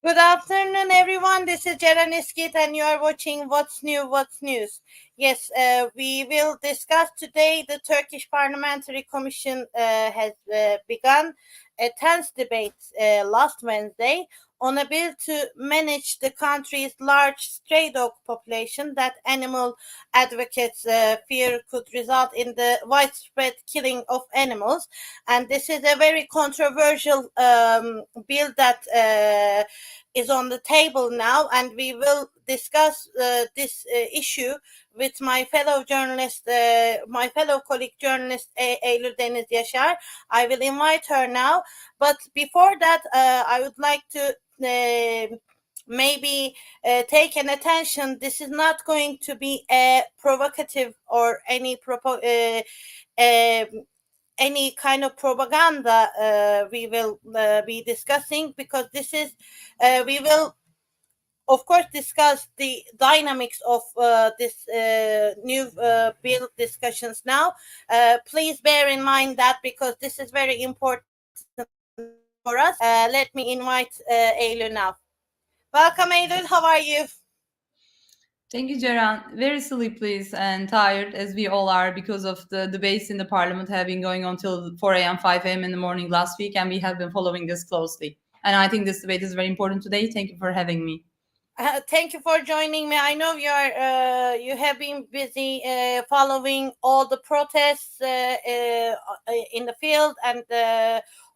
Good afternoon, everyone. This is Ceren İskit, and you are watching What's New, What's News. Yes, we will discuss today the Turkish Parliamentary Commission has begun a tense debate last Wednesday on a bill to manage the country's large stray dog population that animal advocates fear could result in the widespread killing of animals. And this is a very controversial bill that is on the table now, and we will discuss this issue with my fellow journalist, my fellow colleague journalist, Eylül Deniz Yaşar. I will invite her now, but before that, I would like to maybe take an attention. This is not going to be a provocative or any any kind of propaganda we will be discussing, because this is we will of course discuss the dynamics of this new bill discussions now. Please bear in mind that, because this is very important for us. Let me invite Eylül now. Welcome, Eylül. How are you? Thank you, Ceren. Very sleepless and tired, as we all are, because of the debates in the parliament have been going on till 4 a.m., 5 a.m. in the morning last week, and we have been following this closely. And I think this debate is very important today. Thank you for having me. Thank you for joining me. I know you have been busy following all the protests in the field, and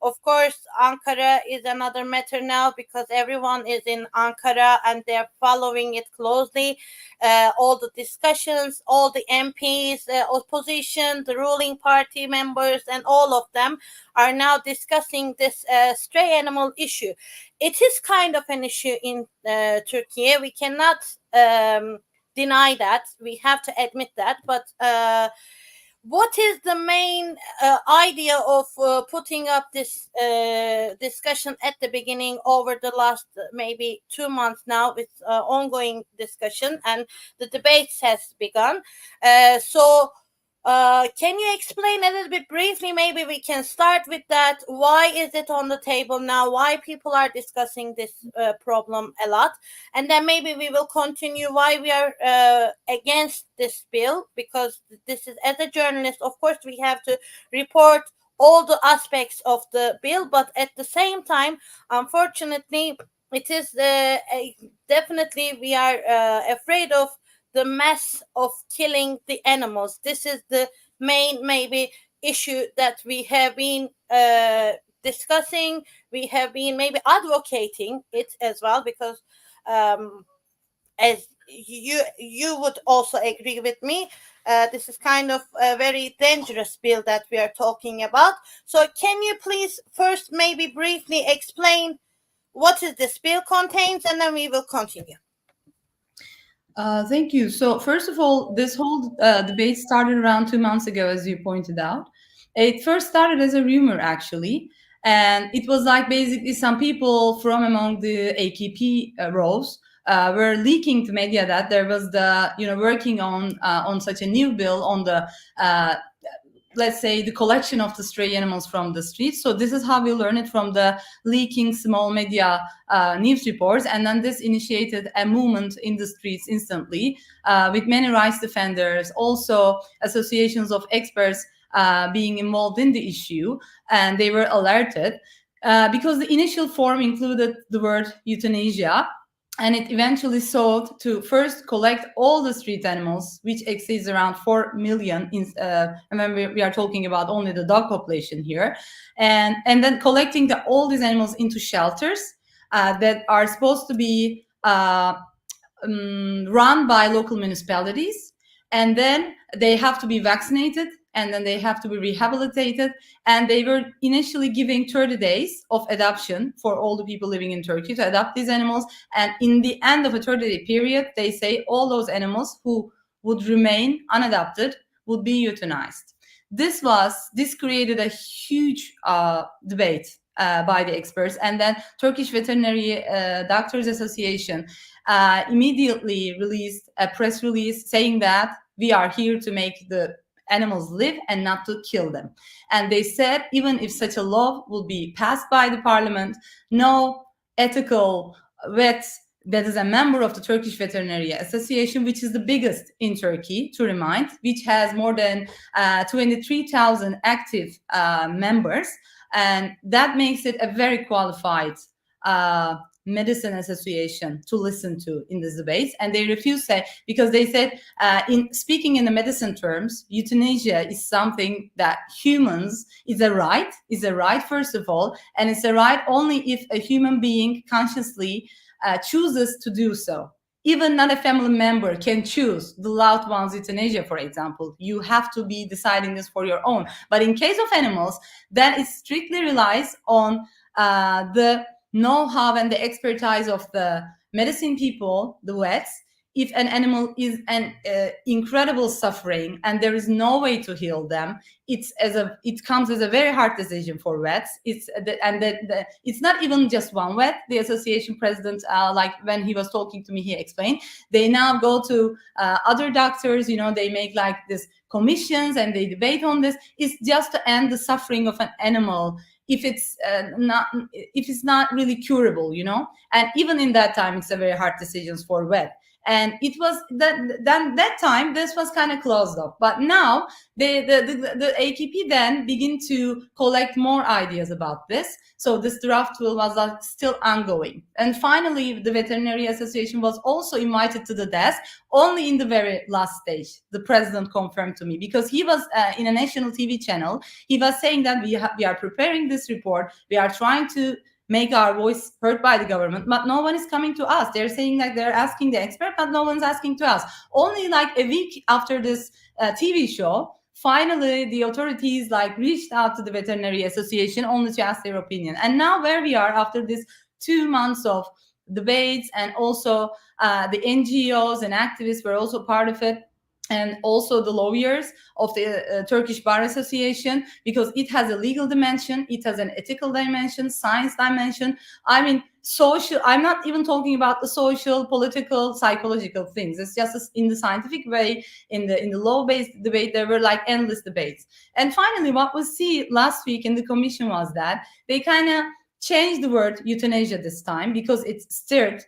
of course Ankara is another matter now, because everyone is in Ankara and they're following it closely. All the discussions, all the MPs, opposition, the ruling party members, and all of them are now discussing this stray animal issue. It is kind of an issue in Turkey. We cannot deny that. We have to admit that. But what is the main idea of putting up this discussion at the beginning over the last maybe 2 months now? It's ongoing discussion, and the debates has begun. Can you explain a little bit briefly? Maybe we can start with that. Why is it on the table now? Why people are discussing this problem a lot? And then maybe we will continue why we are against this bill, because this is, as a journalist, of course, we have to report all the aspects of the bill, but at the same time, unfortunately, it is definitely we are afraid of the mass of killing the animals. This is the main maybe issue that we have been discussing. We have been maybe advocating it as well, because as you would also agree with me, this is kind of a very dangerous bill that we are talking about. So can you please first maybe briefly explain what is this bill contains, and then we will continue. Thank you. So first of all, this whole debate started around 2 months ago, as you pointed out. It first started as a rumor, actually. And it was like basically some people from among the AKP rows were leaking to media that there was the, working on such a new bill on the let's say the collection of the stray animals from the streets. So this is how we learn it, from the leaking small media news reports. And then this initiated a movement in the streets instantly with many rights defenders, also associations of experts being involved in the issue. And they were alerted because the initial form included the word euthanasia. And it eventually sought to first collect all the street animals, which exceeds around 4 million. And when we are talking about only the dog population here, and then collecting all these animals into shelters that are supposed to be run by local municipalities, and then they have to be vaccinated, and then they have to be rehabilitated. And they were initially giving 30 days of adoption for all the people living in Turkey to adopt these animals. And in the end of a 30-day period, they say all those animals who would remain unadopted would be euthanized. This created a huge debate by the experts. And then Turkish Veterinary Doctors Association immediately released a press release saying that we are here to make the animals live and not to kill them. And they said even if such a law will be passed by the parliament, no ethical vet that is a member of the Turkish Veterinary Association, which is the biggest in Turkey, to remind, which has more than 23,000 active members. And that makes it a very qualified medicine association to listen to in this debate. And they refuse say, because they said, in speaking in the medicine terms, euthanasia is something that humans is a right first of all, and it's a right only if a human being consciously chooses to do so. Even not a family member can choose the loved one's euthanasia, for example. You have to be deciding this for your own. But in case of animals, then it strictly relies on the know-how and the expertise of the medicine people, the vets. If an animal is an incredible suffering and there is no way to heal them, it comes as a very hard decision for vets. It's not even just one vet. The association president, like when he was talking to me, he explained they now go to other doctors. You know, they make like this commissions and they debate on this. It's just to end the suffering of an animal if it's not really curable, you know. And even in that time, it's a very hard decisions for vet. And it was that time this was kind of closed off. But now the AKP then begin to collect more ideas about this. So this draft will was still ongoing. And finally, the Veterinary Association was also invited to the desk only in the very last stage. The president confirmed to me, because he was in a national TV channel. He was saying that we are preparing this report. We are trying to make our voice heard by the government, but no one is coming to us. They're saying that they're asking the expert, but no one's asking to us. Only like a week after this TV show, finally the authorities like reached out to the Veterinary Association only to ask their opinion. And now where we are after this 2 months of debates, and also the NGOs and activists were also part of it, and also the lawyers of the Turkish Bar Association, because it has a legal dimension, it has an ethical dimension, science dimension. I mean, social, I'm not even talking about the social, political, psychological things. It's just in the scientific way, in the law-based debate, there were like endless debates. And finally, what we see last week in the commission was that they kind of changed the word euthanasia this time, because it stirred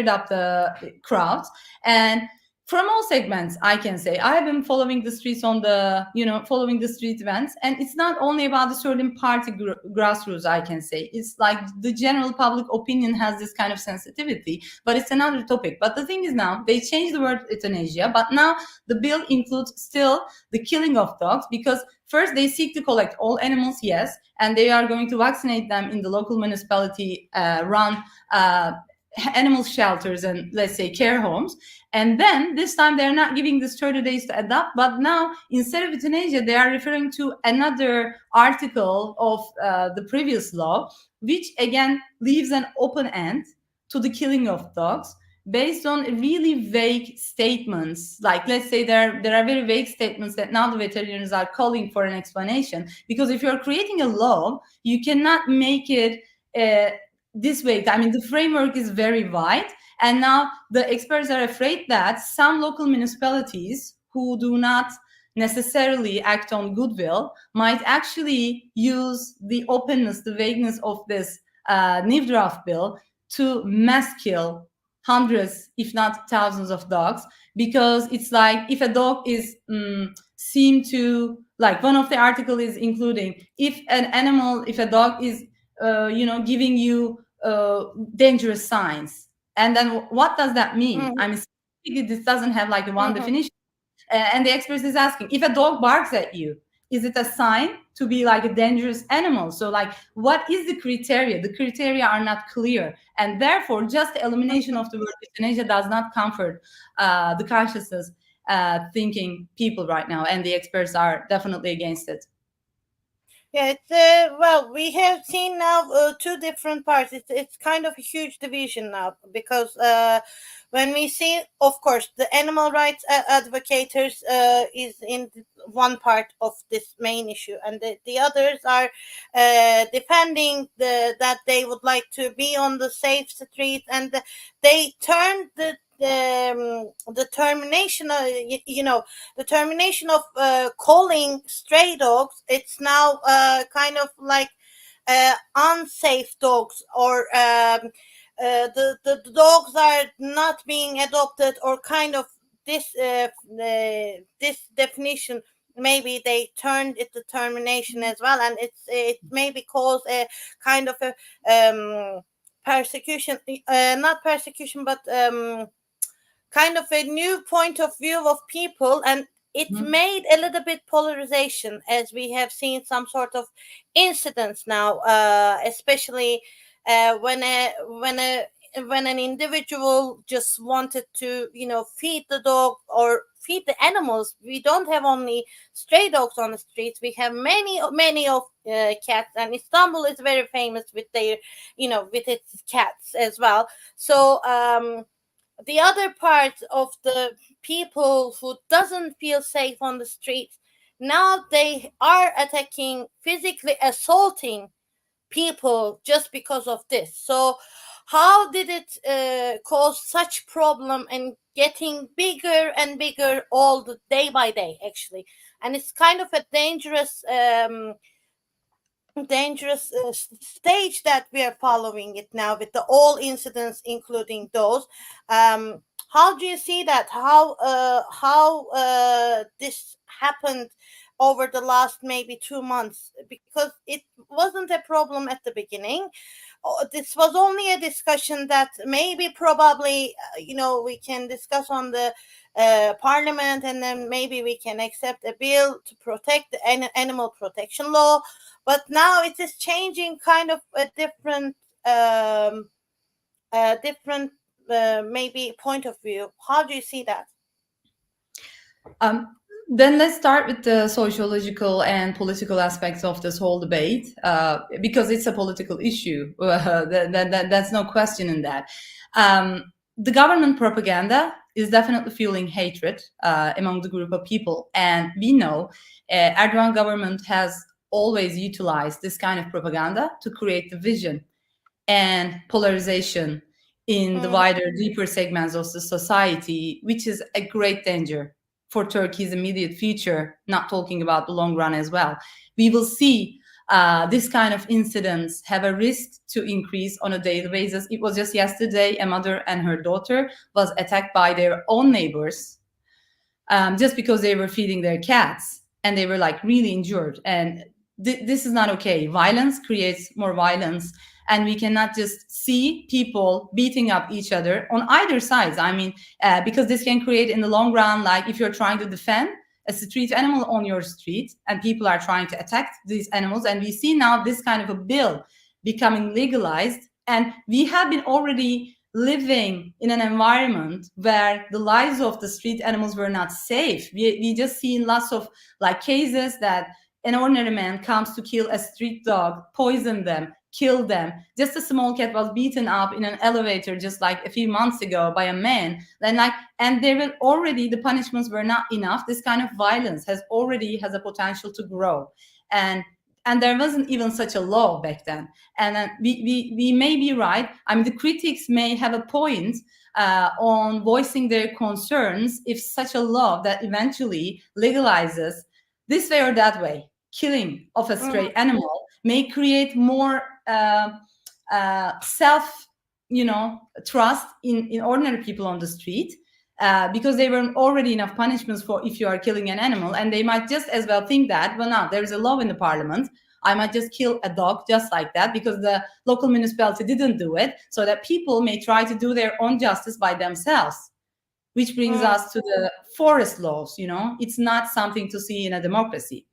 up the crowds. And from all segments, I can say I have been following the streets following the street events, and it's not only about the certain party grassroots. I can say it's like the general public opinion has this kind of sensitivity, but it's another topic. But the thing is, now they changed the word euthanasia, but now the bill includes still the killing of dogs, because first they seek to collect all animals, yes, and they are going to vaccinate them in the local municipality run animal shelters and, let's say, care homes. And then this time they're not giving this 30 days to adopt, but now instead of euthanasia, they are referring to another article of the previous law, which again leaves an open end to the killing of dogs based on really vague statements. Like, let's say there are very vague statements that now the veterinarians are calling for an explanation, because if you're creating a law, you cannot make it this way. I mean, the framework is very wide, and now the experts are afraid that some local municipalities who do not necessarily act on goodwill might actually use the openness, the vagueness of this new draft bill to mass kill hundreds, if not thousands of dogs. Because it's like, if a dog is seem to, like, one of the article is including, if a dog is giving you dangerous signs, and then what does that mean? I mean, this doesn't have like one definition. And the expert is asking, if a dog barks at you, is it a sign to be like a dangerous animal? So like, what is the criteria? The criteria are not clear, and therefore just the elimination of the word euthanasia does not comfort the consciousness thinking people right now, and the experts are definitely against it. Yeah, it's well, we have seen now two different parts. It's kind of a huge division now, because when we see, of course, the animal rights advocates is in one part of this main issue, and the others are defending that they would like to be on the safe street, and they turn the termination, the termination of calling stray dogs. It's now kind of like unsafe dogs, or the dogs are not being adopted, or kind of this definition, maybe they turned it to termination as well, and it maybe cause a kind of a persecution, not persecution, but kind of a new point of view of people, and it made a little bit polarization, as we have seen some sort of incidents now, especially when an individual just wanted to, feed the dog or feed the animals. We don't have only stray dogs on the streets. We have many of cats, and Istanbul is very famous with their, with its cats as well. So the other part of the people who doesn't feel safe on the streets, now they are attacking, physically assaulting people just because of this. So how did it cause such problem and getting bigger and bigger all the day by day, actually? And it's kind of a dangerous stage that we are following it now, with the all incidents, including those. How do you see that? How this happened over the last maybe 2 months? Because it wasn't a problem at the beginning. This was only a discussion that maybe probably we can discuss on the parliament, and then maybe we can accept a bill to protect the animal protection law. But now it is changing kind of a different maybe point of view. How do you see that? Then let's start with the sociological and political aspects of this whole debate, because it's a political issue. That's no question in that. The government propaganda is definitely fueling hatred among the group of people. And we know Erdogan government has always utilized this kind of propaganda to create division and polarization in the wider, deeper segments of the society, which is a great danger for Turkey's immediate future, not talking about the long run as well. We will see this kind of incidents have a risk to increase on a daily basis. It was just yesterday, a mother and her daughter was attacked by their own neighbors just because they were feeding their cats, and they were like really injured. And this is not okay. Violence creates more violence, and we cannot just see people beating up each other on either sides. I mean, because this can create in the long run, like if you're trying to defend a street animal on your street and people are trying to attack these animals, and we see now this kind of a bill becoming legalized, and we have been already living in an environment where the lives of the street animals were not safe. We just seen lots of like cases that an ordinary man comes to kill a street dog, poison them, kill them. Just a small cat was beaten up in an elevator just like a few months ago by a man. And there were already, the punishments were not enough. This kind of violence has a potential to grow. And there wasn't even such a law back then. And then we may be right. I mean, the critics may have a point on voicing their concerns if such a law that eventually legalizes this way or that way killing of a stray animal may create more self trust in ordinary people on the street, because there were already enough punishments for if you are killing an animal, and they might just as well think that, well, now there is a law in the parliament, I might just kill a dog just like that because the local municipality didn't do it, so that people may try to do their own justice by themselves. Which brings us to the forest laws. It's not something to see in a democracy.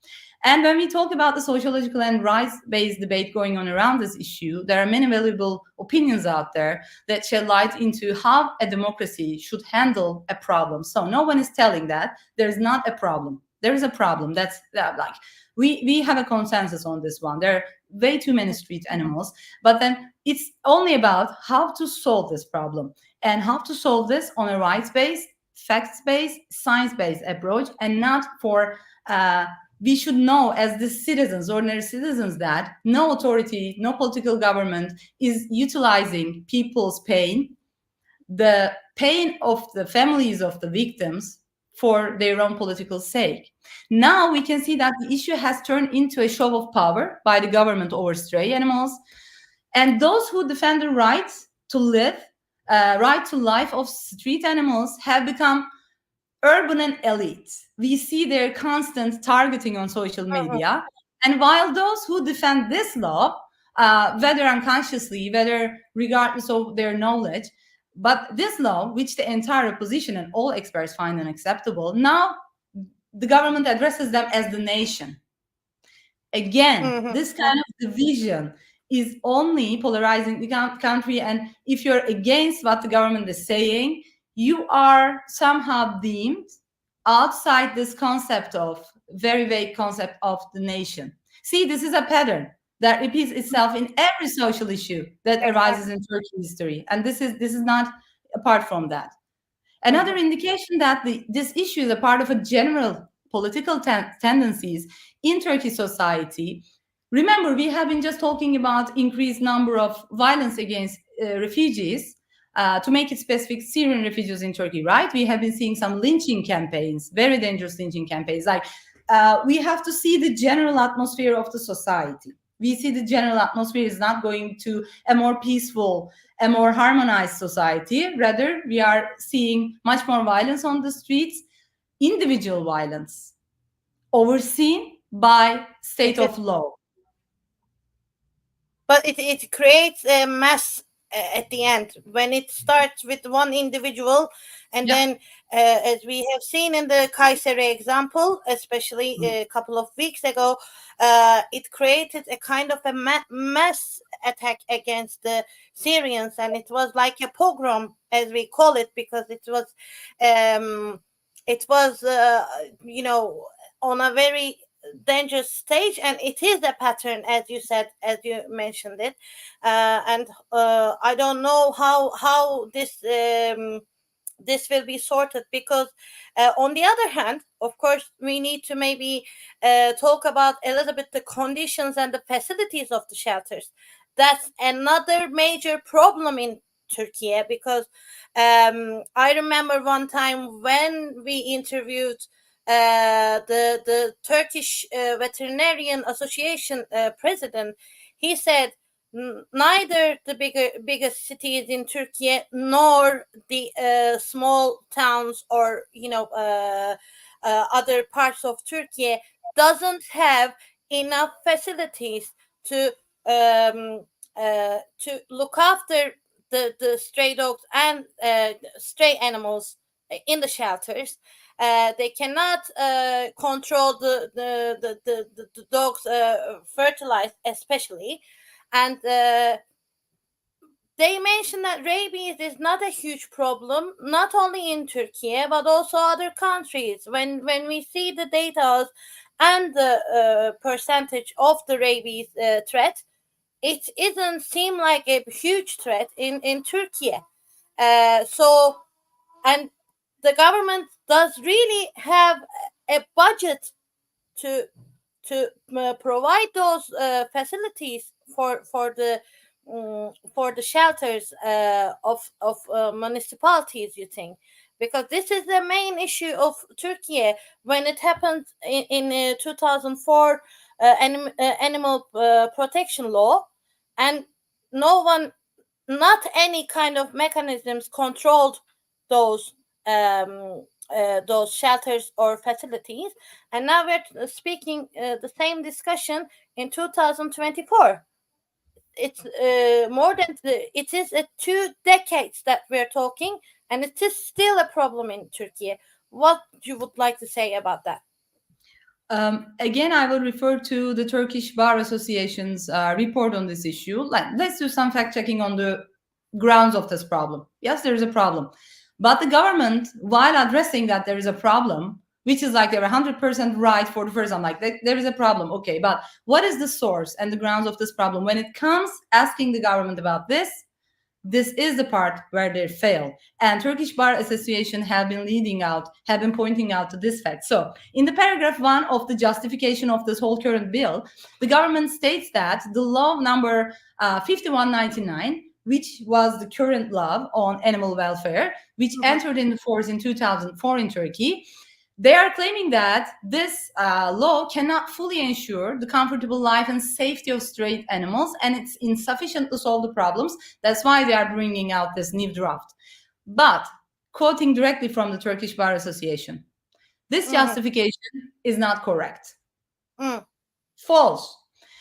And when we talk about the sociological and rights-based debate going on around this issue, there are many valuable opinions out there that shed light into how a democracy should handle a problem. So no one is telling that there's not a problem. There is a problem. That's like we have a consensus on this one. There are way too many street animals, but then it's only about how to solve this problem and how to solve this on a rights-based, facts-based, science-based approach, and not for we should know as the citizens, ordinary citizens, that no authority, no political government is utilizing people's pain, the pain of the families of the victims, for their own political sake. Now we can see that the issue has turned into a show of power by the government over stray animals. And those who defend the rights to live, right to life of street animals have become urban and elite. We see their constant targeting on social media. And while those who defend this law, whether unconsciously, whether regardless of their knowledge, but this law, which the entire opposition and all experts find unacceptable, now the government addresses them as the nation. Again, this kind of division is only polarizing the country. And if you're against what the government is saying, you are somehow deemed outside this concept of very vague concept of the nation. See, this is a pattern that repeats itself in every social issue that arises in Turkish history, and this is not apart from that. Another indication that this issue is a part of a general political tendencies in Turkish society. Remember, we have been just talking about increased number of violence against refugees. To make it specific, Syrian refugees in Turkey, right? We have been seeing some lynching campaigns, very dangerous lynching campaigns. Like we have to see the general atmosphere of the society. We see the general atmosphere is not going to a more peaceful, a more harmonized society. Rather, we are seeing much more violence on the streets, individual violence, overseen by state of law. But it creates a mess at the end when it starts with one individual, and then as we have seen in the Kayseri example, especially a couple of weeks ago, it created a kind of a mass attack against the Syrians, and it was like a pogrom, as we call it, because it was on a very dangerous stage, and it is a pattern, as you said, as you mentioned it, and I don't know how this will be sorted, because on the other hand, of course, we need to maybe talk about a little bit the conditions and the facilities of the shelters. That's another major problem in Turkey, because I remember one time when we interviewed the Turkish Veterinarian Association president. He said neither the biggest cities in Turkey nor the small towns or other parts of Turkey doesn't have enough facilities to look after the stray dogs and stray animals in the shelters. They cannot control the dogs fertilized, especially, and they mentioned that rabies is not a huge problem, not only in Turkey but also other countries. When we see the data and the percentage of the rabies threat, it doesn't seem like a huge threat in Turkey. So, and the government does really have a budget to provide those facilities for the shelters of municipalities, you think? Because this is the main issue of Turkey when it happened in 2004 animal protection law, and not any kind of mechanisms controlled those shelters or facilities, and now we're speaking the same discussion in 2024. It's it is 2 decades that we're talking, and it is still a problem in Turkey. What you would like to say about that? Again, I will refer to the Turkish Bar Association's report on this issue. Let's do some fact checking on the grounds of this problem. Yes, there is a problem. But the government, while addressing that there is a problem, which is like they're 100% right for the first time, like there is a problem. Okay, but what is the source and the grounds of this problem? When it comes asking the government about this is the part where they fail. And Turkish Bar Association have been pointing out to this fact. So in the paragraph 1 of the justification of this whole current bill, the government states that the law number 5199, which was the current law on animal welfare, which entered into force in 2004 in Turkey, They are claiming that this law cannot fully ensure the comfortable life and safety of stray animals, and it's insufficient to solve the problems. That's why they are bringing out this new draft. But, quoting directly from the Turkish Bar Association, this justification is not correct. False.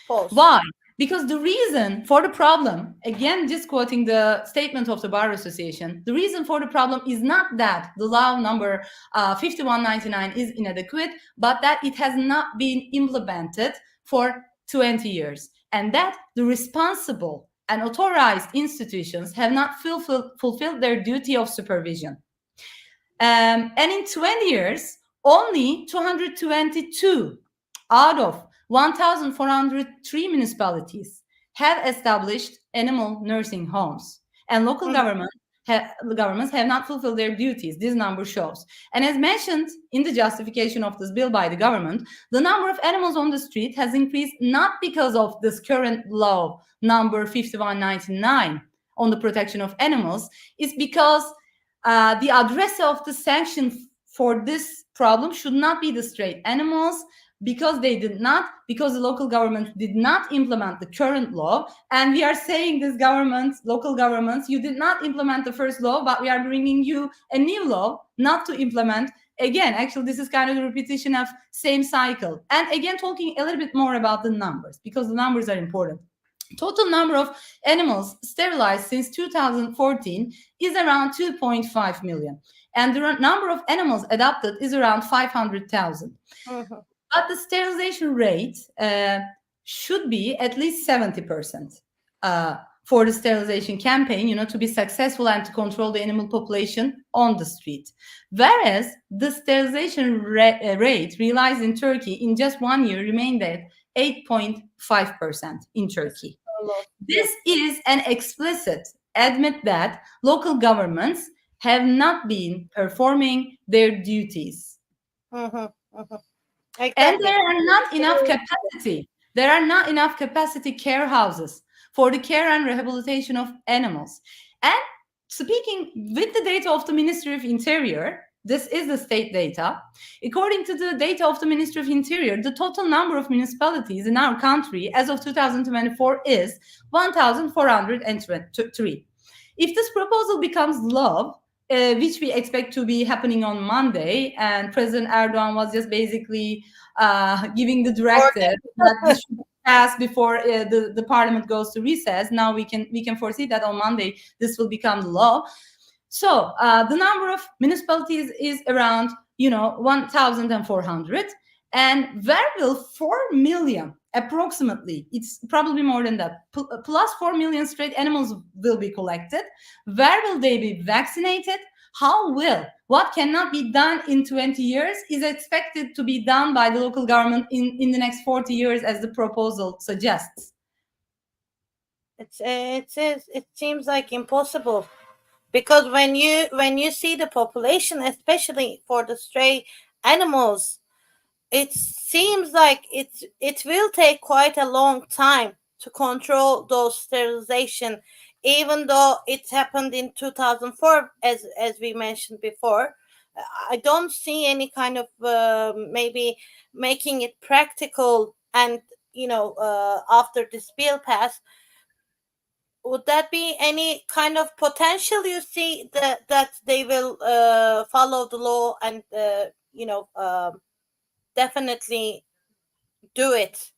Why? Because the reason for the problem, again, just quoting the statement of the Bar Association, the reason for the problem is not that the law number 5199 is inadequate, but that it has not been implemented for 20 years, and that the responsible and authorized institutions have not fulfilled their duty of supervision. And in 20 years, only 222 out of 1,403 municipalities have established animal nursing homes, and local governments have not fulfilled their duties. This number shows. And as mentioned in the justification of this bill by the government, the number of animals on the street has increased not because of this current law number 5199 on the protection of animals. It's because the address of the sanction for this problem should not be the stray animals, because the local government did not implement the current law. And we are saying this local governments, you did not implement the first law, but we are bringing you a new law not to implement. Again, actually, this is kind of the repetition of same cycle. And again, talking a little bit more about the numbers, because the numbers are important. Total number of animals sterilized since 2014 is around 2.5 million. And the number of animals adopted is around 500,000. But the sterilization rate should be at least 70% for the sterilization campaign, to be successful and to control the animal population on the street. Whereas the sterilization rate realized in Turkey in just 1 year remained at 8.5% in Turkey. This is an explicit admit that local governments have not been performing their duties. Exactly. And there are not enough capacity. There are not enough capacity care houses for the care and rehabilitation of animals. And speaking with the data of the Ministry of Interior, this is the state data. According to the data of the Ministry of Interior, the total number of municipalities in our country as of 2024 is 1,403. If this proposal becomes law, which we expect to be happening on Monday, and President Erdogan was just basically giving the directive that this should pass before the parliament goes to recess. Now we can foresee that on Monday this will become the law. So the number of municipalities is around 1,400, and where will 4 million approximately, it's probably more than that, plus 4 million stray animals will be collected? Where will they be vaccinated? What cannot be done in 20 years is expected to be done by the local government in the next 40 years, as the proposal suggests. It seems like impossible, because when you see the population, especially for the stray animals, it seems like it will take quite a long time to control those sterilization, even though it happened in 2004, as we mentioned before. I don't see any kind of maybe making it practical, and after this bill passed, would that be any kind of potential you see that they will follow the law and definitely do it?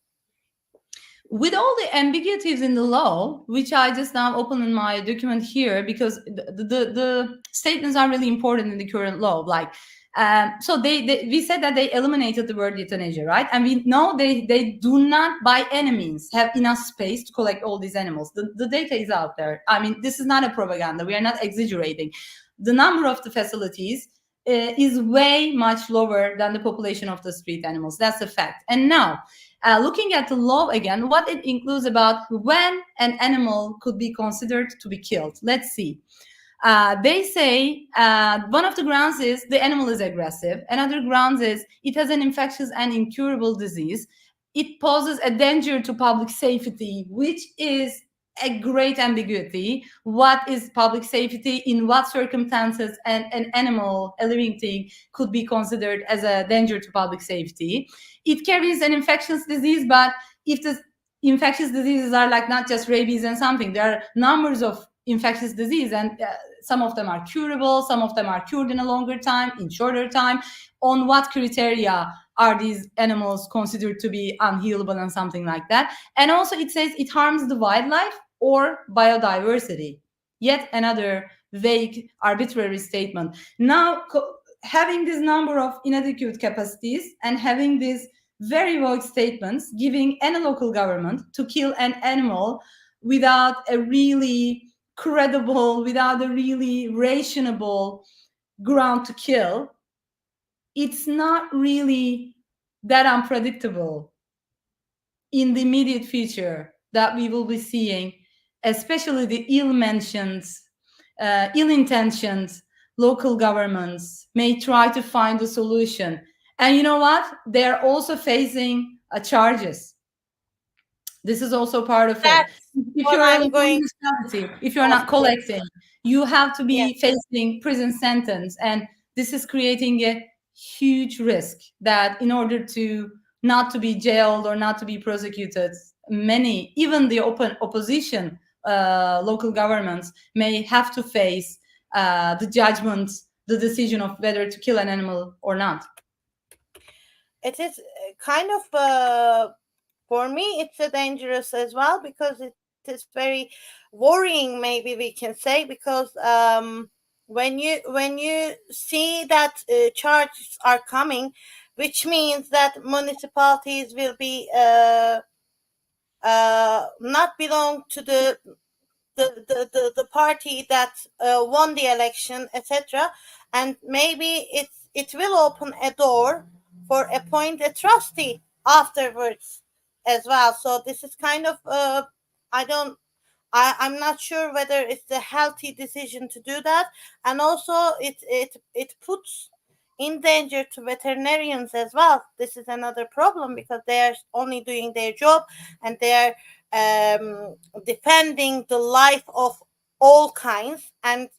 With all the ambiguities in the law, which I just now open in my document here, because the statements are really important in the current law. Like, so we said that they eliminated the word euthanasia, right? And we know they do not by any means have enough space to collect all these animals. The data is out there. I mean, this is not a propaganda. We are not exaggerating. The number of the facilities is way much lower than the population of the street animals. That's a fact. And now, looking at the law again, what it includes about when an animal could be considered to be killed. Let's see. They say one of the grounds is the animal is aggressive. Another grounds is it has an infectious and incurable disease. It poses a danger to public safety, which is a great ambiguity. What is public safety? In what circumstances an animal, a living thing, could be considered as a danger to public safety? It carries an infectious disease, but if the infectious diseases are like not just rabies and something, there are numbers of infectious disease, and some of them are curable, some of them are cured in a longer time, in shorter time. On what criteria are these animals considered to be unhealable and something like that? And also it says it harms the wildlife or biodiversity. Yet another vague, arbitrary statement. Now, having this number of inadequate capacities and having these very vague statements, giving any local government to kill an animal without a really credible, without a really rationable ground to kill, it's not really that unpredictable in the immediate future that we will be seeing, especially the ill-mentioned, ill-intentioned local governments may try to find a solution. And you know what? They're also facing charges. This is also part of it. If what you're I'm a going municipality, if you're not collecting, you have to be facing prison sentence. And this is creating a huge risk that in order to not to be jailed or not to be prosecuted, many, even the opposition local governments may have to face the judgment, the decision of whether to kill an animal or not. It is kind of for me it's a dangerous as well, because it is very worrying, maybe we can say, because when you see that charges are coming, which means that municipalities will be not belong to the party that won the election, etc. And maybe it will open a door for appoint a trustee afterwards as well. So this is kind of I'm not sure whether it's a healthy decision to do that, and also it puts in danger to veterinarians as well. This is another problem, because they are only doing their job and they are defending the life of all kinds, and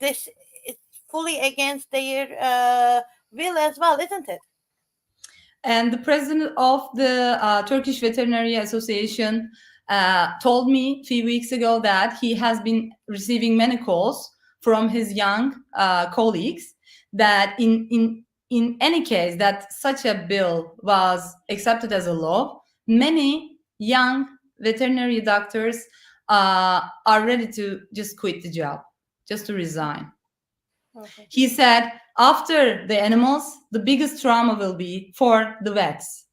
this is fully against their will as well, isn't it? And the president of the Turkish Veterinary Association told me a few weeks ago that he has been receiving many calls from his young colleagues that in any case that such a bill was accepted as a law, many young veterinary doctors are ready to just quit the job, just to resign. Okay. He said after the animals, the biggest trauma will be for the vets,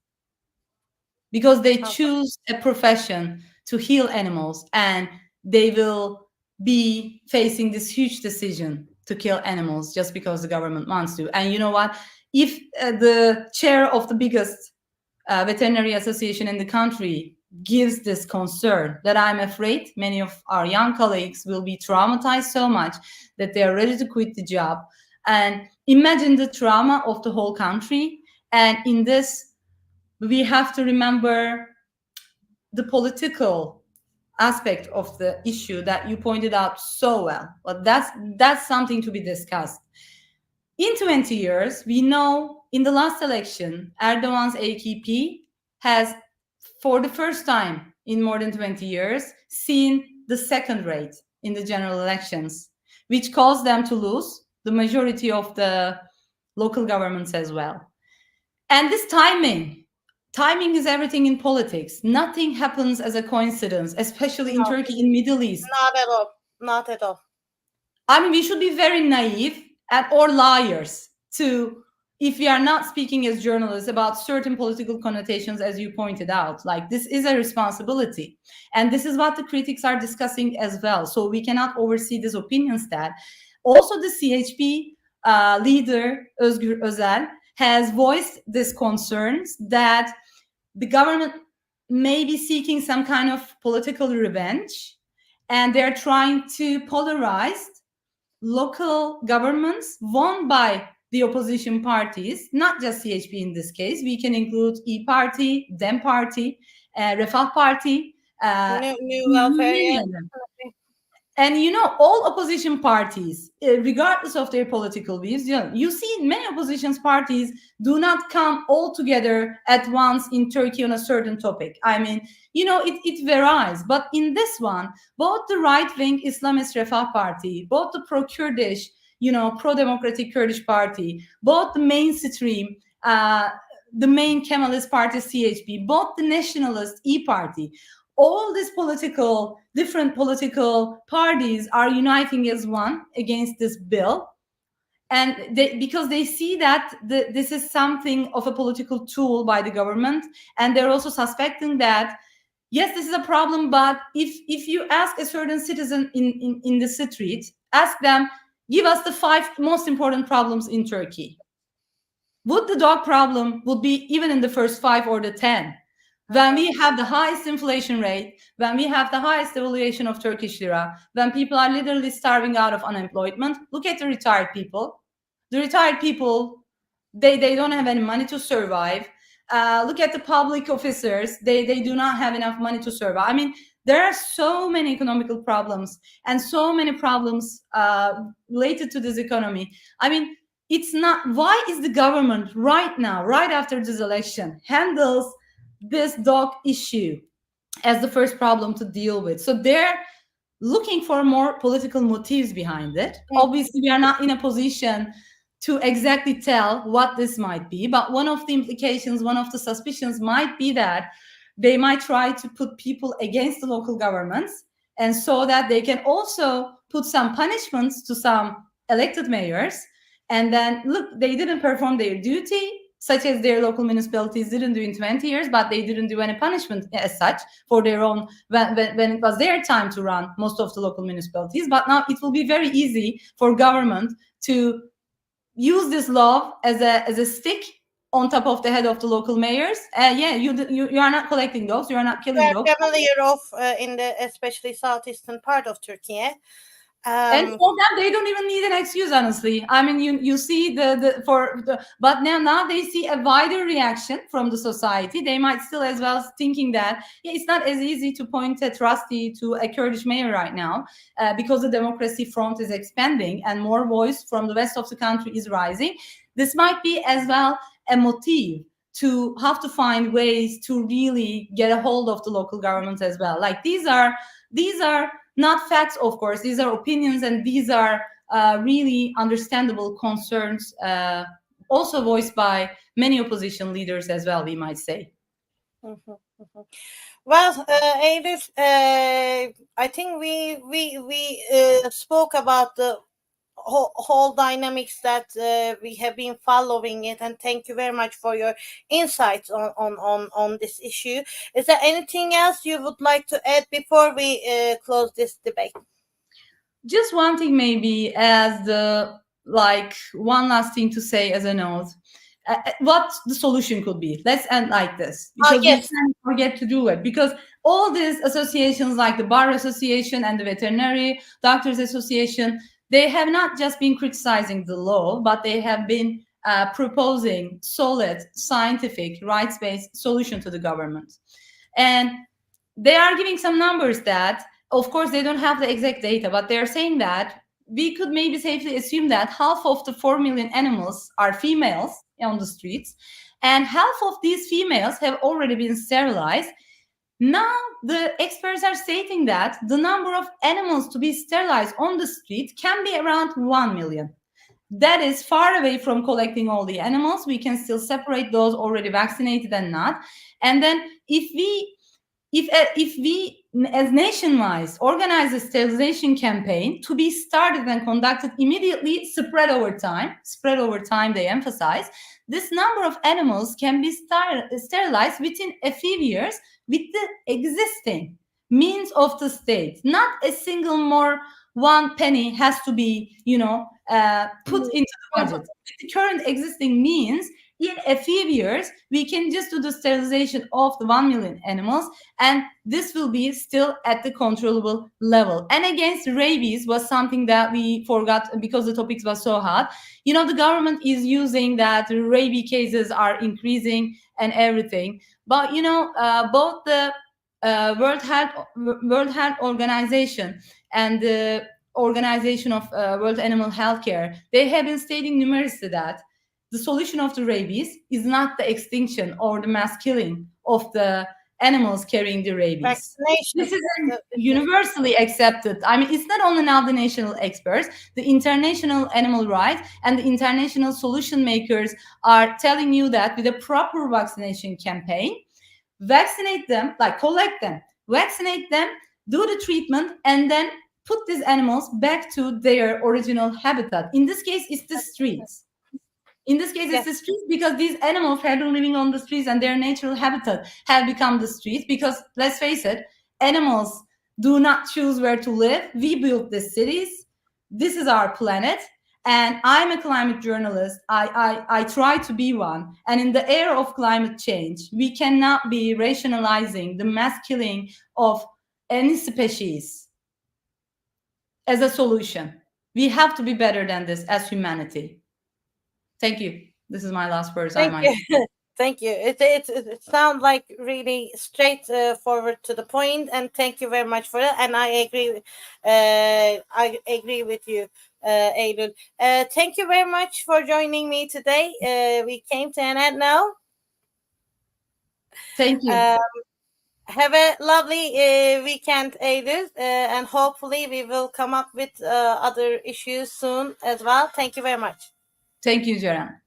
because they choose a profession to heal animals, and they will be facing this huge decision to kill animals just because the government wants to. And you know what? If the chair of the biggest veterinary association in the country gives this concern, that I'm afraid many of our young colleagues will be traumatized so much that they are ready to quit the job. And imagine the trauma of the whole country. And in this, we have to remember the political aspect of the issue that you pointed out so well. But that's something to be discussed. In 20 years, we know in the last election, Erdogan's AKP has, for the first time in more than 20 years, seen the second rate in the general elections, which caused them to lose the majority of the local governments as well. And this timing is everything in politics. Nothing happens as a coincidence, especially in Turkey, in Middle East. Not at all. Not at all. I mean, we should be very naive or liars to, if we are not speaking as journalists about certain political connotations, as you pointed out. Like, this is a responsibility. And this is what the critics are discussing as well. So we cannot oversee these opinions that. Also, the CHP leader, Özgür Özel, has voiced these concerns that the government may be seeking some kind of political revenge, and they're trying to polarize local governments won by the opposition parties, not just CHP in this case. We can include İYİ Party, DEM Party, Refah Party, New welfare, yeah. million. And all opposition parties, regardless of their political views, you see many opposition parties do not come all together at once in Turkey on a certain topic. I mean, it varies. But in this one, both the right-wing Islamist Refah Party, both the pro-Kurdish, pro-democratic Kurdish party, both the mainstream, the main Kemalist party CHP, both the nationalist E party, all these different political parties are uniting as one against this bill. And because they see that this is something of a political tool by the government, and they're also suspecting that, yes, this is a problem, but if you ask a certain citizen in the street, ask them, give us the 5 most important problems in Turkey. Would the dog problem would be even in the first 5 or the 10? When we have the highest inflation rate, when we have the highest devaluation of Turkish lira, when people are literally starving out of unemployment, look at the retired people. The retired people, they don't have any money to survive. Look at the public officers. They do not have enough money to survive. I mean, there are so many economical problems and so many problems related to this economy. I mean, it's not, why is the government right now, right after this election, handles this dog issue as the first problem to deal with? So they're looking for more political motives behind it. Obviously, we are not in a position to exactly tell what this might be, but one of the implications, one of the suspicions might be that they might try to put people against the local governments, and so that they can also put some punishments to some elected mayors. And then, look, they didn't perform their duty, such as their local municipalities didn't do in 20 years, but they didn't do any punishment as such for their own, when it was their time to run most of the local municipalities. But now it will be very easy for government to use this law as a stick on top of the head of the local mayors. You are not collecting dogs, you are not killing dogs. They're familiar of in the especially southeastern part of Turkey. And for them, they don't even need an excuse, honestly. I mean, you see but now they see a wider reaction from the society. They might still as well thinking that it's not as easy to point a trustee to a Kurdish mayor right now, because the democracy front is expanding and more voice from the west of the country is rising. This might be as well a motive to have to find ways to really get a hold of the local governments as well. Like these are not facts, of course. These are opinions, and these are really understandable concerns, also voiced by many opposition leaders as well, we might say. Mm-hmm, mm-hmm. Well, Eylül, I think we spoke about the whole dynamics that we have been following it, and thank you very much for your insights on this issue. Is there anything else you would like to add before we close this debate? Just one thing, maybe, as one last thing to say as a note. What the solution could be. Let's end like this, because yes, we can't forget to do it, because all these associations like the Bar Association and the Veterinary Doctors Association, they have not just been criticizing the law, but they have been proposing solid, scientific, rights-based solution to the government. And they are giving some numbers that, of course, they don't have the exact data, but they're saying that we could maybe safely assume that half of the 4 million animals are females on the streets, and half of these females have already been sterilized. Now, the experts are stating that the number of animals to be sterilized on the street can be around 1 million. That is far away from collecting all the animals. We can still separate those already vaccinated and not. And then if we as nationwide organize a sterilization campaign to be started and conducted immediately, spread over time, they emphasize, this number of animals can be sterilized within a few years with the existing means of the state. Not a single more 1 penny has to be, put into the budget. With the current existing means, in a few years, we can just do the sterilization of the 1 million animals, and this will be still at the controllable level. And against rabies was something that we forgot because the topics was so hot. The government is using that rabies cases are increasing and everything. But, both the World Health Organization and the Organization of World Animal Healthcare, they have been stating numerously that the solution of the rabies is not the extinction or the mass killing of the animals carrying the rabies. Vaccination. This is universally accepted. I mean, it's not only now the national experts, the international animal rights and the international solution makers are telling you that with a proper vaccination campaign, vaccinate them, like collect them, vaccinate them, do the treatment, and then put these animals back to their original habitat. In this case, it's the streets. In this case, it's the streets, because these animals have been living on the streets and their natural habitat have become the streets. Because let's face it, animals do not choose where to live. We built the cities. This is our planet. And I'm a climate journalist. I try to be one. And in the era of climate change, we cannot be rationalizing the mass killing of any species as a solution. We have to be better than this as humanity. Thank you. This is my last words. Thank you. Thank you. It sounds like really straightforward to the point, and thank you very much for it. And I agree. I agree with you, Eylül. Thank you very much for joining me today. We came to an end now. Thank you. Have a lovely weekend, Eylül, and hopefully we will come up with other issues soon as well. Thank you very much. Thank you, Ceren.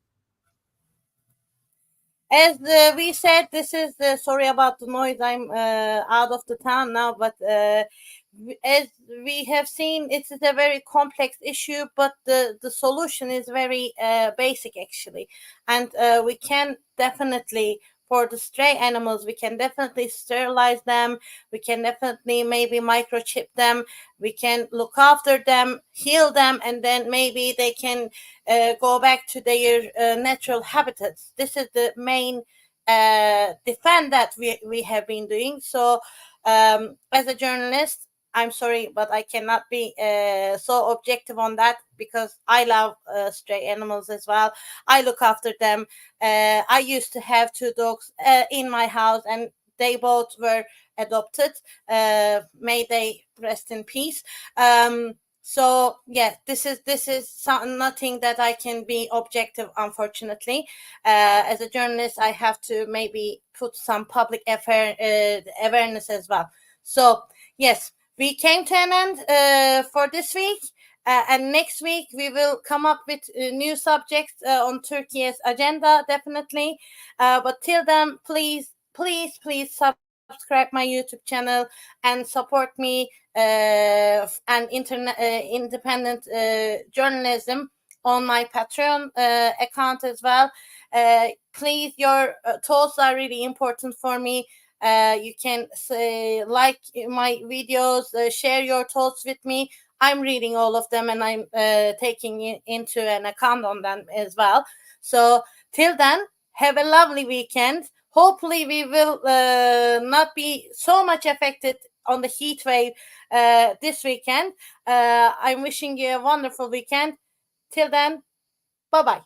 As we said, this is sorry about the noise. I'm out of the town now, but as we have seen, it is a very complex issue, but the solution is very basic actually, and we can definitely, for the stray animals, we can definitely sterilize them. We can definitely maybe microchip them. We can look after them, heal them, and then maybe they can go back to their natural habitats. This is the main defense that we have been doing. So as a journalist, I'm sorry, but I cannot be so objective on that, because I love stray animals as well. I look after them. I used to have 2 dogs in my house, and they both were adopted. May they rest in peace. So yeah, this is nothing that I can be objective, unfortunately. As a journalist, I have to maybe put some public awareness as well. So yes, we came to an end for this week. And next week we will come up with new subjects on Turkey's agenda, definitely. But till then, please subscribe my YouTube channel and support me and independent journalism on my Patreon account as well. Please, your thoughts are really important for me. You can like my videos, share your thoughts with me. I'm reading all of them, and I'm taking into an account on them as well. So till then, have a lovely weekend. Hopefully we will not be so much affected on the heat wave this weekend. I'm wishing you a wonderful weekend. Till then, bye-bye.